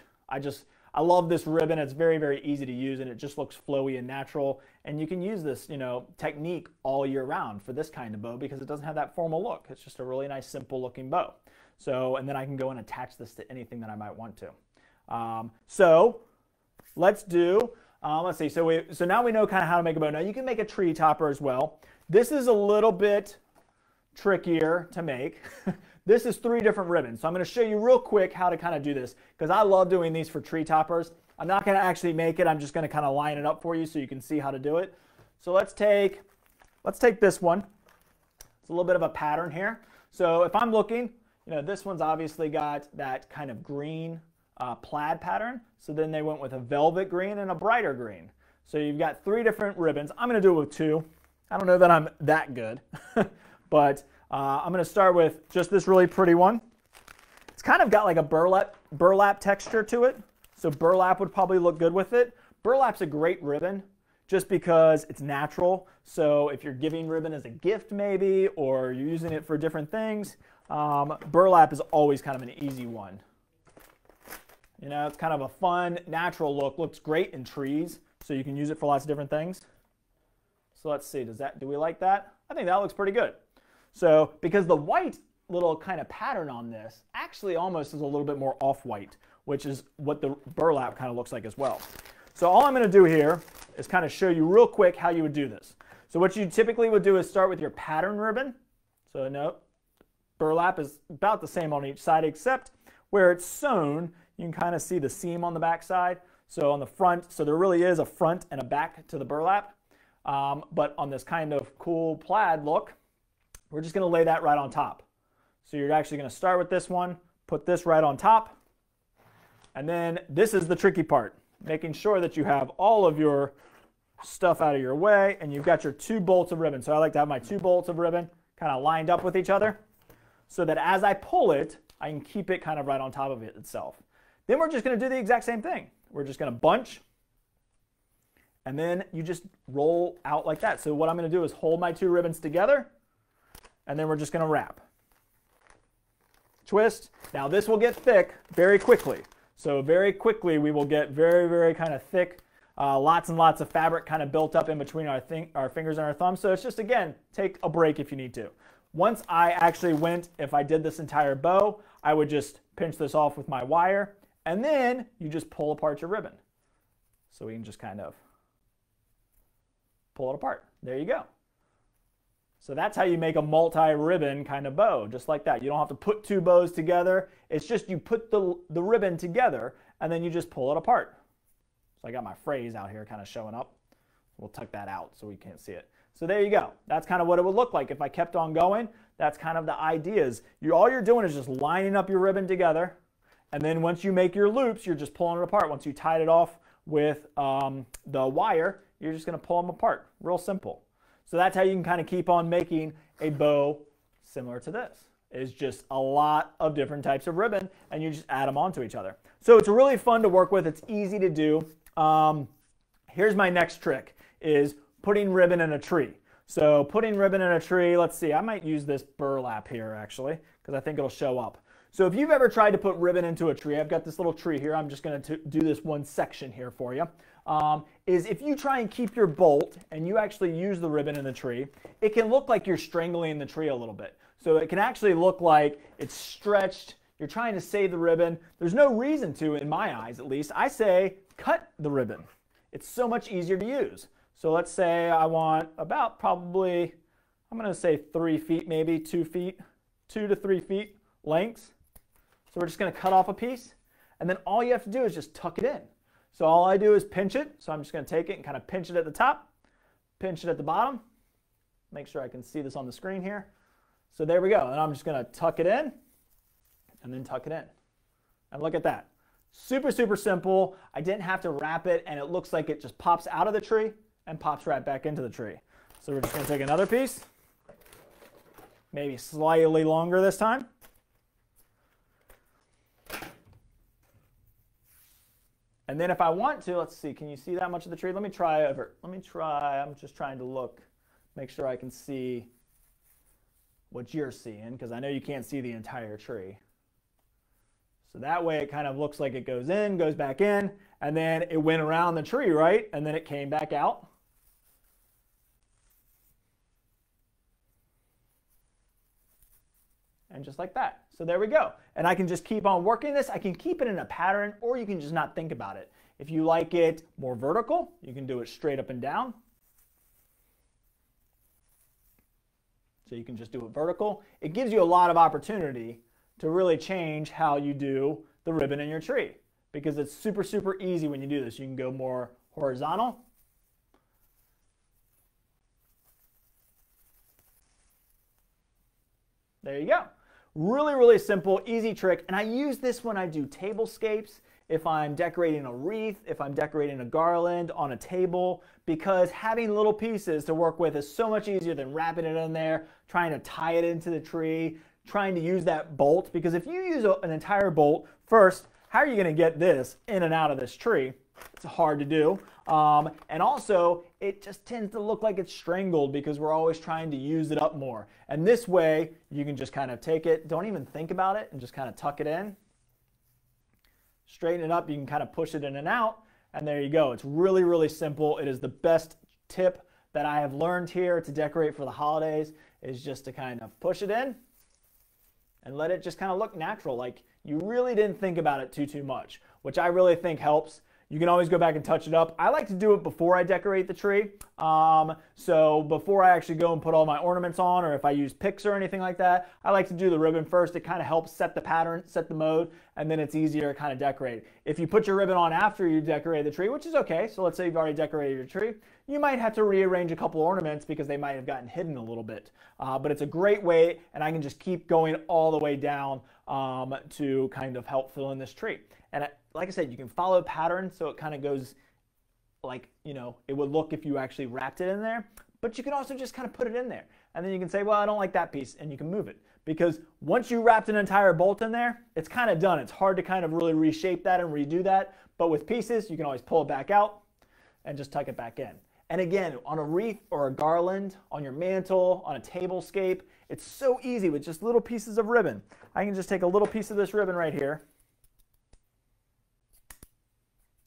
I love this ribbon. It's very, very easy to use, and it just looks flowy and natural. And you can use this, technique all year round for this kind of bow because it doesn't have that formal look. It's just a really nice, simple looking bow. So, and then I can go and attach this to anything that I might want to. So let's do, let's see. So now we know kind of how to make a bow. Now you can make a tree topper as well. This is a little bit trickier to make. This is 3 different ribbons. So I'm going to show you real quick how to kind of do this because I love doing these for tree toppers. I'm not going to actually make it. I'm just going to kind of line it up for you so you can see how to do it. So let's take this one. It's a little bit of a pattern here. So if I'm looking, this one's obviously got that kind of green plaid pattern. So then they went with a velvet green and a brighter green. So you've got 3 different ribbons. I'm going to do it with 2. I don't know that I'm that good, but I'm going to start with just this really pretty one. It's kind of got like a burlap texture to it. So burlap would probably look good with it. Burlap's a great ribbon just because it's natural. So if you're giving ribbon as a gift maybe, or you're using it for different things, burlap is always kind of an easy one. It's kind of a fun, natural look. Looks great in trees, so you can use it for lots of different things. So let's see, do we like that? I think that looks pretty good. So because the white little kind of pattern on this actually almost is a little bit more off-white, which is what the burlap kind of looks like as well. So all I'm going to do here is kind of show you real quick how you would do this. So what you typically would do is start with your pattern ribbon. So burlap is about the same on each side, except where it's sewn, you can kind of see the seam on the back side. So on the front, so there really is a front and a back to the burlap. But on this kind of cool plaid look, we're just going to lay that right on top. So you're actually going to start with this one, put this right on top, and then this is the tricky part, making sure that you have all of your stuff out of your way and you've got your 2 bolts of ribbon. So I like to have my 2 bolts of ribbon kind of lined up with each other so that as I pull it, I can keep it kind of right on top of it itself. Then we're just going to do the exact same thing. We're just going to bunch, and then you just roll out like that. So what I'm going to do is hold my 2 ribbons together, and then we're just going to wrap. Twist. Now this will get thick very quickly. So very quickly we will get very, very kind of thick, lots and lots of fabric kind of built up in between our fingers and our thumbs. So it's just, again, take a break if you need to. Once I actually went, if I did this entire bow, I would just pinch this off with my wire, and then you just pull apart your ribbon. So we can just kind of pull it apart. There you go. So that's how you make a multi-ribbon kind of bow, just like that. You don't have to put 2 bows together. It's just you put the ribbon together, and then you just pull it apart. So I got my phrase out here kind of showing up. We'll tuck that out so we can't see it. So there you go. That's kind of what it would look like if I kept on going. That's kind of the ideas. All you're doing is just lining up your ribbon together, and then once you make your loops, you're just pulling it apart. Once you tied it off with the wire, you're just going to pull them apart. Real simple. So that's how you can kind of keep on making a bow similar to this. It's just a lot of different types of ribbon, and you just add them onto each other. So it's really fun to work with. It's easy to do. Here's my next trick, is putting ribbon in a tree. So putting ribbon in a tree, let's see, I might use this burlap here actually, because I think it'll show up. So if you've ever tried to put ribbon into a tree, I've got this little tree here, I'm just going to do this one section here for you, is if you try and keep your bolt and you actually use the ribbon in the tree, it can look like you're strangling the tree a little bit. So it can actually look like it's stretched, you're trying to save the ribbon. There's no reason to, in my eyes at least. I say cut the ribbon. It's so much easier to use. So let's say I want about probably, I'm going to say 3 feet, maybe 2 feet, 2 to 3 feet lengths. So we're just going to cut off a piece, and then all you have to do is just tuck it in. So all I do is pinch it. So I'm just going to take it and kind of pinch it at the top, pinch it at the bottom. Make sure I can see this on the screen here. So there we go. And I'm just going to tuck it in and then tuck it in. And look at that. Super, super simple. I didn't have to wrap it, and it looks like it just pops out of the tree and pops right back into the tree. So we're just going to take another piece, maybe slightly longer this time. And then if I want to, let's see, can you see that much of the tree? Let me try over. Let me try, I'm just trying to look, make sure I can see what you're seeing, because I know you can't see the entire tree. So that way it kind of looks like it goes in, goes back in, and then it went around the tree, right? And then it came back out. And just like that. So there we go. And I can just keep on working this. I can keep it in a pattern, or you can just not think about it. If you like it more vertical, you can do it straight up and down. So you can just do it vertical. It gives you a lot of opportunity to really change how you do the ribbon in your tree, because it's super, super easy when you do this. You can go more horizontal. There you go. Really, really simple, easy trick. And I use this when I do tablescapes, if I'm decorating a wreath, if I'm decorating a garland on a table, because having little pieces to work with is so much easier than wrapping it in there, trying to tie it into the tree, trying to use that bolt. Because if you use an entire bolt, first, how are you going to get this in and out of this tree? It's hard to do. And also, it just tends to look like it's strangled because we're always trying to use it up more. And this way, you can just kind of take it, don't even think about it, and just kind of tuck it in. Straighten it up, you can kind of push it in and out, and there you go. It's really, really simple. It is the best tip that I have learned here to decorate for the holidays, is just to kind of push it in and let it just kind of look natural, like you really didn't think about it too much, which I really think helps. You can always go back and touch it up. I like to do it before I decorate the tree. So before I actually go and put all my ornaments on, or if I use picks or anything like that, I like to do the ribbon first. It kind of helps set the pattern, set the mode, and then it's easier to kind of decorate. If you put your ribbon on after you decorate the tree, which is okay, so let's say you've already decorated your tree, you might have to rearrange a couple ornaments because they might have gotten hidden a little bit. But it's a great way, and I can just keep going all the way down to kind of help fill in this tree. And like I said, you can follow a pattern so it kind of goes like, you know, it would look if you actually wrapped it in there. But you can also just kind of put it in there. And then you can say, well, I don't like that piece, and you can move it. Because once you wrapped an entire bolt in there, it's kind of done. It's hard to kind of really reshape that and redo that. But with pieces, you can always pull it back out and just tuck it back in. And again, on a wreath or a garland, on your mantle, on a tablescape, it's so easy with just little pieces of ribbon. I can just take a little piece of this ribbon right here,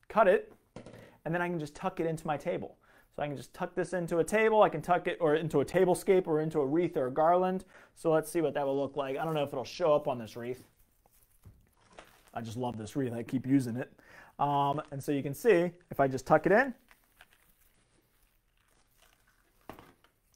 cut it, and then I can just tuck it into my table. So I can just tuck this into a table, I can tuck it or into a tablescape or into a wreath or a garland. So let's see what that will look like. I don't know if it'll show up on this wreath. I just love this wreath, I keep using it. And so you can see, if I just tuck it in,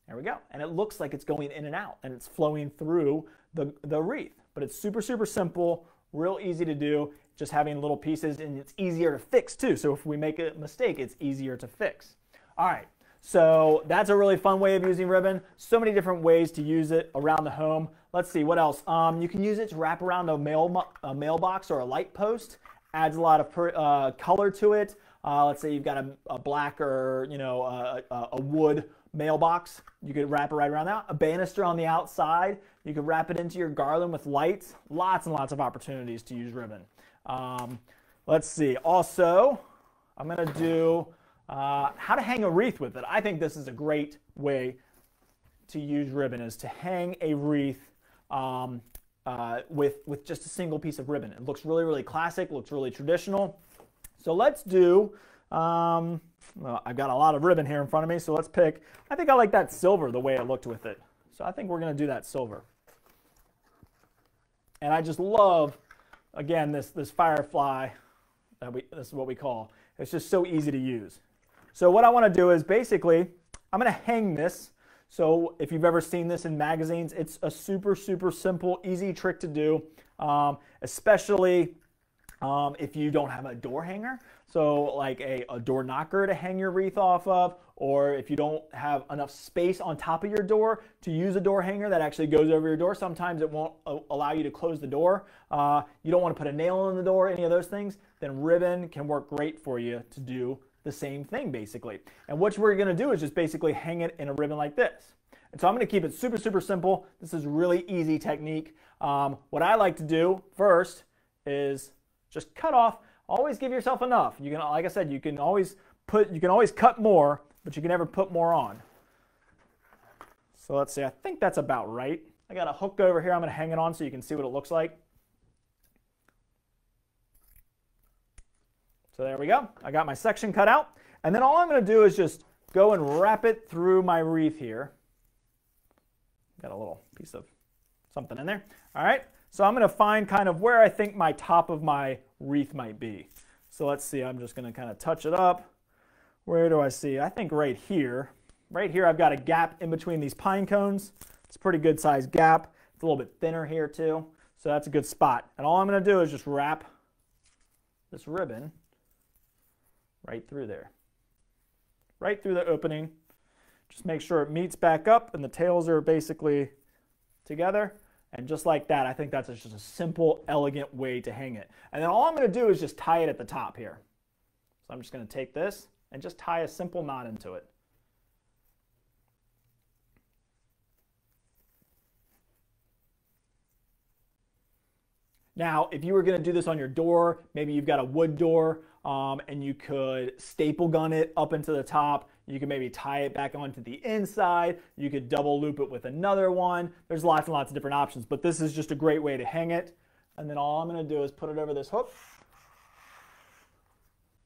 there we go. And it looks like it's going in and out and it's flowing through the wreath. But it's super, super simple, real easy to do, just having little pieces, and it's easier to fix too. So if we make a mistake, it's easier to fix. All right, so that's a really fun way of using ribbon. So many different ways to use it around the home. Let's see, what else? You can use it to wrap around a mailbox or a light post. Adds a lot of color to it. Let's say you've got a black or, you know, a wood mailbox. You could wrap it right around that. A banister on the outside. You could wrap it into your garland with lights. Lots and lots of opportunities to use ribbon. Let's see. Also, I'm going to do how to hang a wreath with it. I think this is a great way to use ribbon, is to hang a wreath with just a single piece of ribbon. It looks really, really classic, looks really traditional. So let's do, well, I've got a lot of ribbon here in front of me, so let's pick, I think I like that silver, the way it looked with it. So I think we're going to do that silver. And I just love, again, this firefly, this is what we call, it's just so easy to use. So what I want to do is basically, I'm going to hang this. So if you've ever seen this in magazines, it's a super, super simple, easy trick to do, especially if you don't have a door hanger. So like a door knocker to hang your wreath off of, or if you don't have enough space on top of your door to use a door hanger that actually goes over your door. Sometimes it won't allow you to close the door. You don't want to put a nail in the door, any of those things, then ribbon can work great for you to do the same thing basically. And what we're going to do is just basically hang it in a ribbon like this. And so I'm going to keep it super, super simple. This is a really easy technique. What I like to do first is just cut off. Always give yourself enough. You can, like I said, you can always cut more, but you can never put more on. So let's see, I think that's about right. I got a hook over here. I'm going to hang it on so you can see what it looks like. So there we go. I got my section cut out. And then all I'm going to do is just go and wrap it through my wreath here. Got a little piece of something in there. All right. So I'm going to find kind of where I think my top of my wreath might be. So let's see. I'm just going to kind of touch it up. Where do I see? I think right here. Right here I've got a gap in between these pine cones. It's a pretty good sized gap. It's a little bit thinner here too. So that's a good spot. And all I'm going to do is just wrap this ribbon right through there. Right through the opening. Just make sure it meets back up and the tails are basically together. And just like that, I think that's just a simple, elegant way to hang it. And then all I'm going to do is just tie it at the top here. So I'm just going to take this and just tie a simple knot into it. Now, if you were going to do this on your door, maybe you've got a wood door, and you could staple gun it up into the top. You could maybe tie it back onto the inside. You could double loop it with another one. There's lots and lots of different options, but this is just a great way to hang it. And then all I'm going to do is put it over this hook.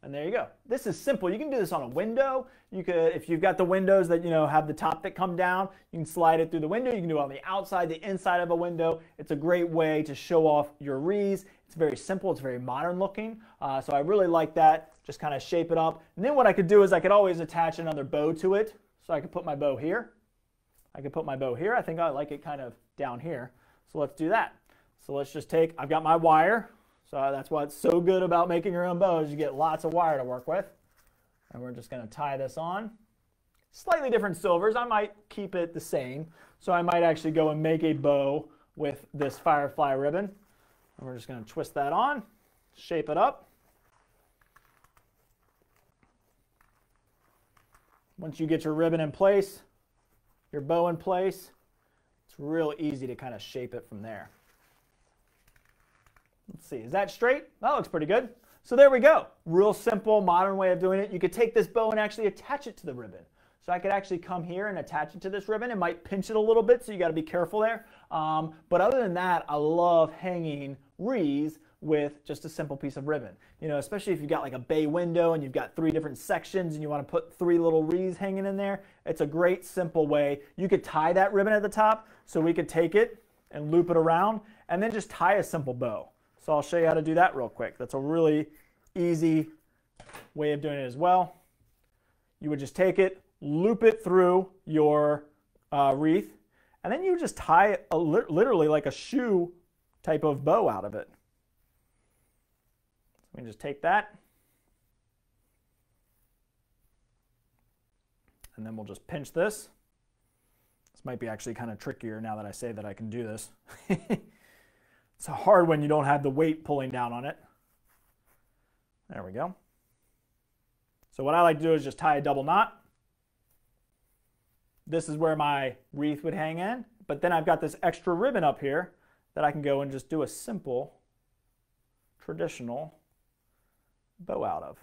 And there you go. This is simple. You can do this on a window. You could, if you've got the windows that, you know, have the top that come down, you can slide it through the window. You can do it on the outside, the inside of a window. It's a great way to show off your wreaths. It's very simple, it's very modern looking, so I really like that. Just kind of shape it up. And then what I could do is I could always attach another bow to it. So I could put my bow here. I could put my bow here. I think I like it kind of down here. So let's do that. So let's just take, I've got my wire. So that's what's so good about making your own bows. You get lots of wire to work with. And we're just going to tie this on. Slightly different silvers. I might keep it the same. So I might actually go and make a bow with this firefly ribbon. And we're just going to twist that on, shape it up. Once you get your ribbon in place, your bow in place, it's real easy to kind of shape it from there. Let's see, is that straight? That looks pretty good. So there we go. Real simple, modern way of doing it. You could take this bow and actually attach it to the ribbon. So I could actually come here and attach it to this ribbon. It might pinch it a little bit, so you got to be careful there. But other than that, I love hanging wreaths with just a simple piece of ribbon. You know, especially if you've got like a bay window and you've got 3 different sections and you want to put 3 little wreaths hanging in there. It's a great simple way. You could tie that ribbon at the top, so we could take it and loop it around and then just tie a simple bow. So I'll show you how to do that real quick. That's a really easy way of doing it as well. You would just take it, loop it through your wreath, and then you would just tie literally like a shoe type of bow out of it. We can just take that, and then we'll just pinch this. This might be actually kind of trickier now that I say that I can do this. It's hard when you don't have the weight pulling down on it. There we go. So what I like to do is just tie a double knot. This is where my wreath would hang in, but then I've got this extra ribbon up here that I can go and just do a simple, traditional bow out of.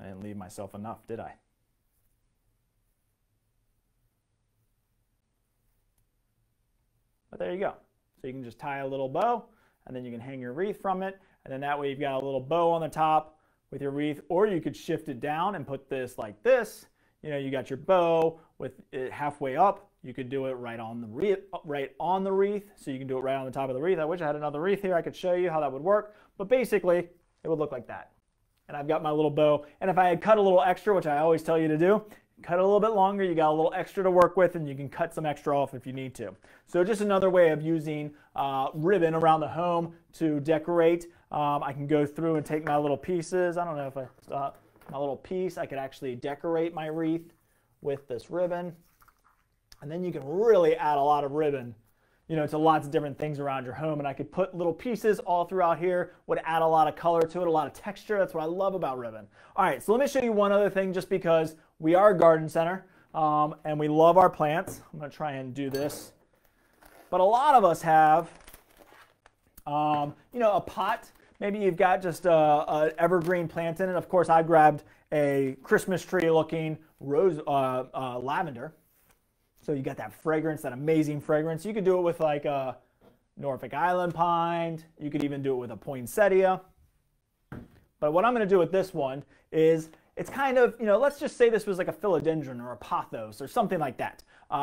I didn't leave myself enough, did I? But there you go. So you can just tie a little bow, and then you can hang your wreath from it, and then that way you've got a little bow on the top with your wreath, or you could shift it down and put this like this. You know, you got your bow with it halfway up. You could do it right on the wreath, so you can do it right on the top of the wreath. I wish I had another wreath here. I could show you how that would work, but basically it would look like that. And I've got my little bow, and if I had cut a little extra, which I always tell you to do, cut a little bit longer, you got a little extra to work with, and you can cut some extra off if you need to. So just another way of using ribbon around the home to decorate. I can go through and take my little pieces. I don't know if I stop my little piece. I could actually decorate my wreath with this ribbon. And then you can really add a lot of ribbon, you know, to lots of different things around your home. And I could put little pieces all throughout here, would add a lot of color to it, a lot of texture. That's what I love about ribbon. All right, so let me show you one other thing, just because we are a garden center and we love our plants. I'm going to try and do this. But a lot of us have, you know, a pot. Maybe you've got just an evergreen plant in it. Of course, I grabbed a Christmas tree looking rose lavender. So you got that fragrance, that amazing fragrance. You could do it with like a Norfolk Island pine. You could even do it with a poinsettia. But what I'm going to do with this one is, it's kind of, you know, let's just say this was like a philodendron or a pothos or something like that.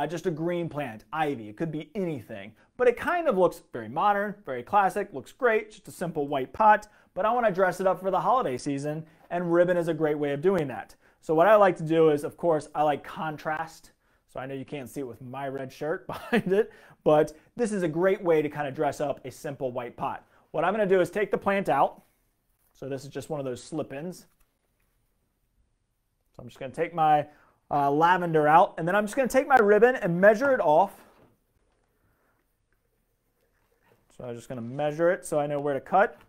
Just a green plant, ivy. It could be anything. But it kind of looks very modern, very classic, looks great, just a simple white pot. But I want to dress it up for the holiday season, and ribbon is a great way of doing that. So what I like to do is, of course, I like contrast. So I know you can't see it with my red shirt behind it, but this is a great way to kind of dress up a simple white pot. What I'm going to do is take the plant out. So this is just one of those slip-ins. So I'm just going to take my lavender out, and then I'm just going to take my ribbon and measure it off. So I'm just going to measure it so I know where to cut.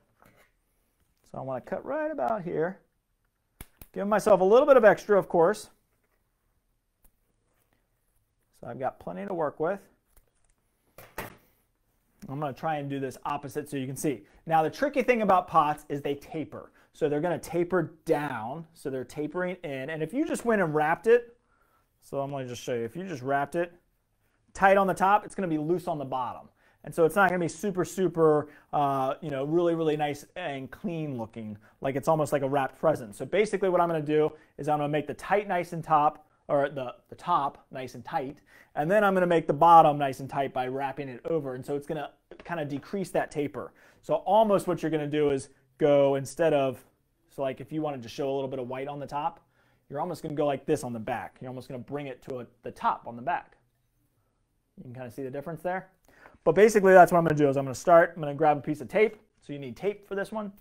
So I want to cut right about here. Give myself a little bit of extra, of course. So I've got plenty to work with. I'm going to try and do this opposite so you can see. Now the tricky thing about pots is they taper. So they're going to taper down, so they're tapering in. And if you just went and wrapped it, so I'm going to just show you, if you just wrapped it tight on the top, it's going to be loose on the bottom. And so it's not going to be super, super, you know, really, really nice and clean looking, like it's almost like a wrapped present. So basically what I'm going to do is I'm going to make the tight nice and top, or the top nice and tight, and then I'm going to make the bottom nice and tight by wrapping it over, and so it's going to kind of decrease that taper. So almost what you're going to do is go, instead of, so like if you wanted to show a little bit of white on the top, you're almost going to go like this on the back. You're almost going to bring it to the top on the back. You can kind of see the difference there. But basically that's what I'm going to do is I'm going to grab a piece of tape. So you need tape for this one.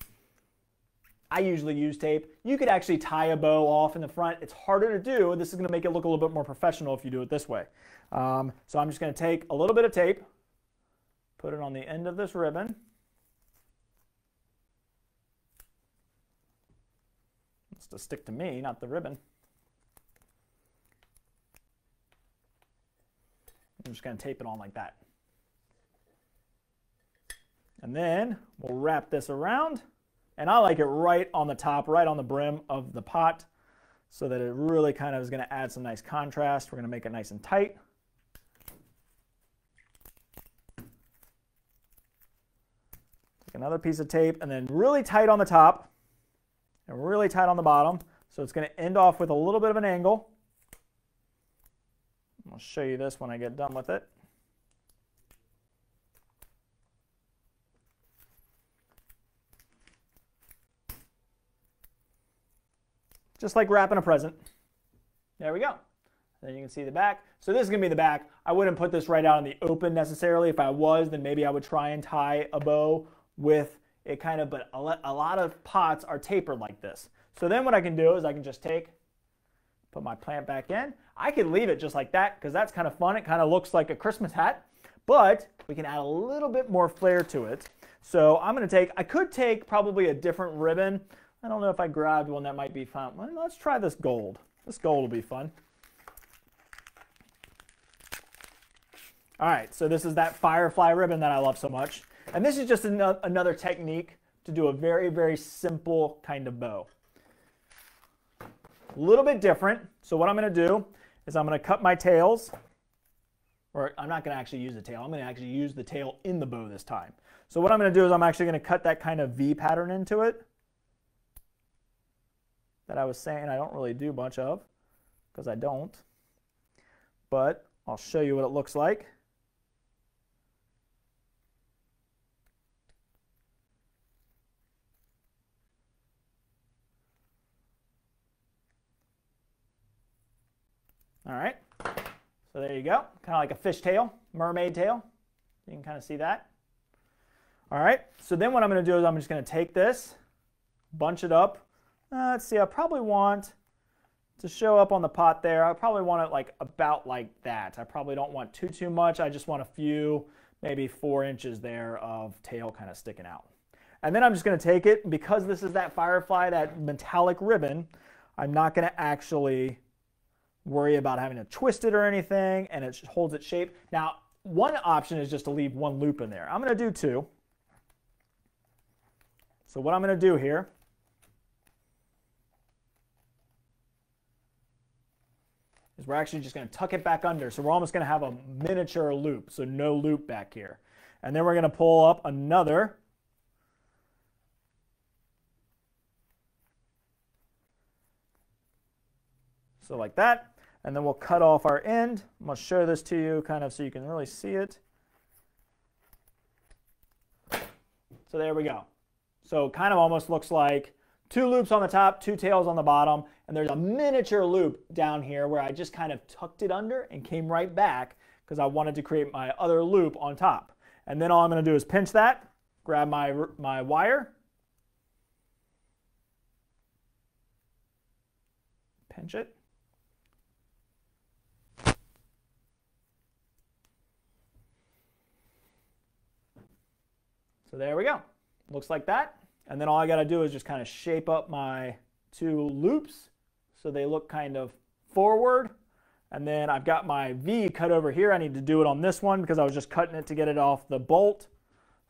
I usually use tape. You could actually tie a bow off in the front. It's harder to do. This is going to make it look a little bit more professional if you do it this way. So I'm just going to take a little bit of tape, put it on the end of this ribbon. It's to stick to me, not the ribbon. I'm just going to tape it on like that. And then we'll wrap this around. And I like it right on the top, right on the brim of the pot, so that it really kind of is going to add some nice contrast. We're going to make it nice and tight. Take another piece of tape and then really tight on the top and really tight on the bottom. So it's going to end off with a little bit of an angle. I'll show you this when I get done with it. Just like wrapping a present. There we go. Then you can see the back. So this is going to be the back. I wouldn't put this right out in the open necessarily. If I was, then maybe I would try and tie a bow with it kind of, but a lot of pots are tapered like this. So then what I can do is I can just put my plant back in. I could leave it just like that because that's kind of fun. It kind of looks like a Christmas hat, but we can add a little bit more flair to it. So I could take probably a different ribbon. I don't know if I grabbed one that might be fun. Well, let's try this gold. This gold will be fun. All right, so this is that firefly ribbon that I love so much. And this is just another technique to do a very, very simple kind of bow. A little bit different. So what I'm going to do is I'm going to cut my tails. Or I'm not going to actually use the tail. I'm going to actually use the tail in the bow this time. So what I'm going to do is I'm actually going to cut that kind of V pattern into it that I was saying I don't really do much of, because I don't. But I'll show you what it looks like. All right, so there you go. Kind of like a fish tail, mermaid tail. You can kind of see that. All right, so then what I'm going to do is I'm just going to take this, bunch it up. Let's see, I probably want to show up on the pot there. I probably want it like about like that. I probably don't want too much. I just want a few, maybe 4 inches there of tail kind of sticking out. And then I'm just going to take it, because this is that firefly, that metallic ribbon, I'm not going to actually worry about having to twist it or anything, and it holds its shape. Now, one option is just to leave one loop in there. I'm going to do 2. So what I'm going to do here is we're actually just going to tuck it back under. So we're almost going to have a miniature loop, so no loop back here. And then we're going to pull up another. So like that. And then we'll cut off our end. I'm going to show this to you kind of so you can really see it. So there we go. So it kind of almost looks like 2 loops on the top, 2 tails on the bottom, and there's a miniature loop down here where I just kind of tucked it under and came right back because I wanted to create my other loop on top. And then all I'm going to do is pinch that, grab my wire, pinch it. So there we go. Looks like that. And then all I got to do is just kind of shape up my 2 loops so they look kind of forward. And then I've got my V cut over here. I need to do it on this one because I was just cutting it to get it off the bolt.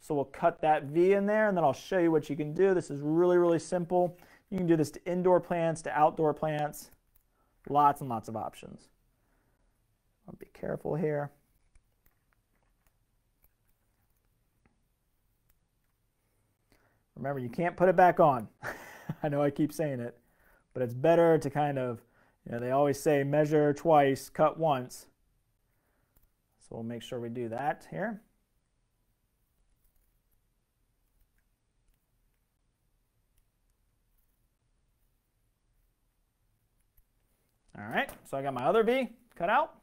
So we'll cut that V in there, and then I'll show you what you can do. This is really, really simple. You can do this to indoor plants, to outdoor plants. Lots and lots of options. I'll be careful here. Remember, you can't put it back on. I know I keep saying it, but it's better to kind of, Yeah, they always say measure twice, cut once. So we'll make sure we do that here. All right, so I got my other V cut out.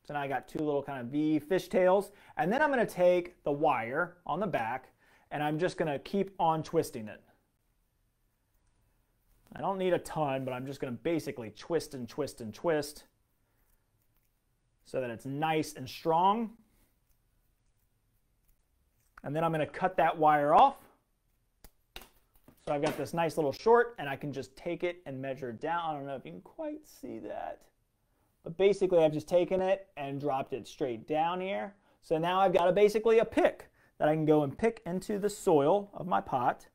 So now I got two little kind of V fishtails. And then I'm going to take the wire on the back and I'm just going to keep on twisting it. I don't need a ton, but I'm just going to basically twist and twist and twist so that it's nice and strong. And then I'm going to cut that wire off. So I've got this nice little short, and I can just take it and measure it down. I don't know if you can quite see that. But basically, I've just taken it and dropped it straight down here. So now I've got basically a pick that I can go and pick into the soil of my pot.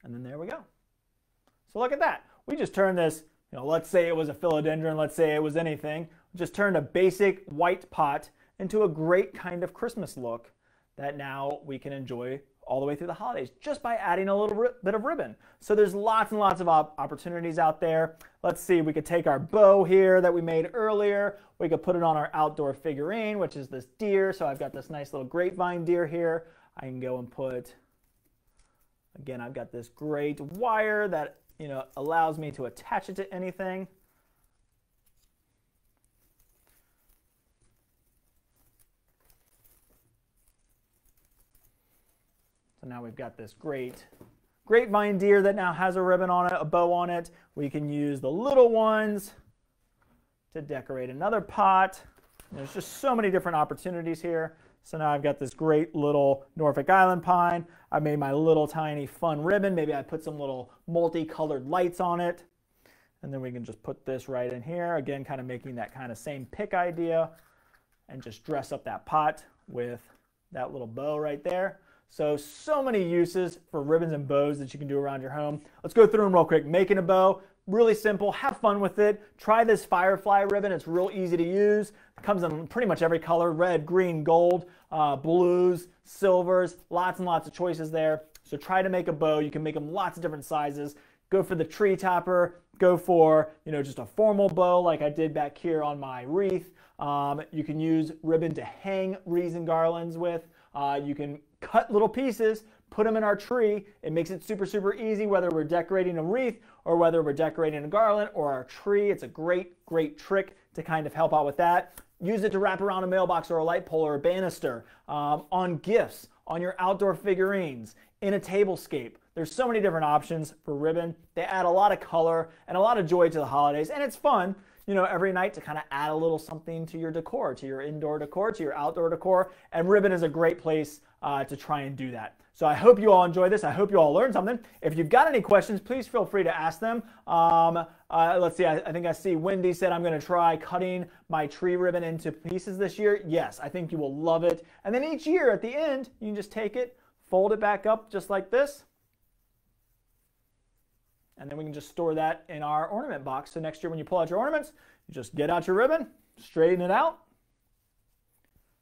And then there we go. So look at that. We just turned this, let's say it was a philodendron, let's say it was anything. We just turned a basic white pot into a great kind of Christmas look that now we can enjoy all the way through the holidays just by adding a little bit of ribbon. So there's lots and lots of opportunities out there. Let's see, we could take our bow here that we made earlier. We could put it on our outdoor figurine, which is this deer. So I've got this nice little grapevine deer here. I can go and put, again, I've got this great wire that allows me to attach it to anything. So now we've got this great grapevine deer that now has a ribbon on it, a bow on it. We can use the little ones to decorate another pot. There's just so many different opportunities here. So now I've got this great little Norfolk Island pine. I made my little tiny fun ribbon. Maybe I put some little multicolored lights on it. And then we can just put this right in here. Again, kind of making that kind of same pick idea and just dress up that pot with that little bow right there. So many uses for ribbons and bows that you can do around your home. Let's go through them real quick. Making a bow, really simple. Have fun with it. Try this Firefly ribbon. It's real easy to use. It comes in pretty much every color, red, green, gold, blues, silvers, lots and lots of choices there. So try to make a bow. You can make them lots of different sizes. Go for the tree topper. Go for, just a formal bow like I did back here on my wreath. You can use ribbon to hang wreaths and garlands with. You can cut little pieces, put them in our tree. It makes it super, super easy whether we're decorating a wreath or whether we're decorating a garland or our tree. It's a great, great trick to kind of help out with that. Use it to wrap around a mailbox or a light pole or a banister, on gifts, on your outdoor figurines, in a tablescape. There's so many different options for ribbon. They add a lot of color and a lot of joy to the holidays, and it's fun, every night to kind of add a little something to your decor, to your indoor decor, to your outdoor decor, and ribbon is a great place to try and do that. So I hope you all enjoy this. I hope you all learned something. If you've got any questions, please feel free to ask them. Let's see, I think I see Wendy said I'm going to try cutting my tree ribbon into pieces this year. Yes, I think you will love it. And then each year at the end, you can just take it, fold it back up just like this. And then we can just store that in our ornament box. So next year when you pull out your ornaments, you just get out your ribbon, straighten it out,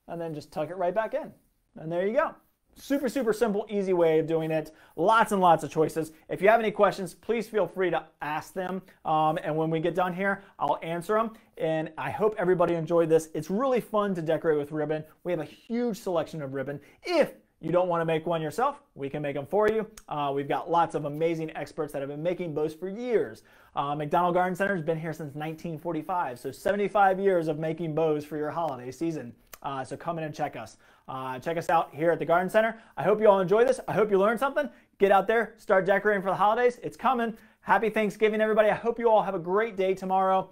and then just tuck it right back in. And there you go. Super, super simple, easy way of doing it. Lots and lots of choices. If you have any questions, please feel free to ask them. And when we get done here, I'll answer them. And I hope everybody enjoyed this. It's really fun to decorate with ribbon. We have a huge selection of ribbon. If you don't want to make one yourself, we can make them for you. We've got lots of amazing experts that have been making bows for years. McDonald Garden Center has been here since 1945, so 75 years of making bows for your holiday season. So come in and check us. Check us out here at the Garden Center. I hope you all enjoy this. I hope you learned something. Get out there, start decorating for the holidays. It's coming. Happy Thanksgiving, everybody. I hope you all have a great day tomorrow.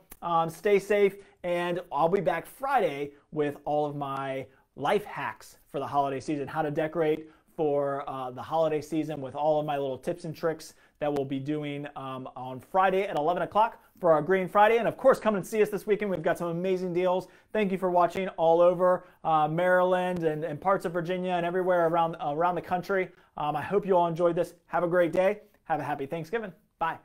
Stay safe, and I'll be back Friday with all of my life hacks for the holiday season, how to decorate for the holiday season with all of my little tips and tricks that we'll be doing on Friday at 11 o'clock for our Green Friday. And of course, come and see us this weekend. We've got some amazing deals. Thank you for watching all over Maryland and parts of Virginia and everywhere around the country. I hope you all enjoyed this. Have a great day. Have a happy Thanksgiving. Bye.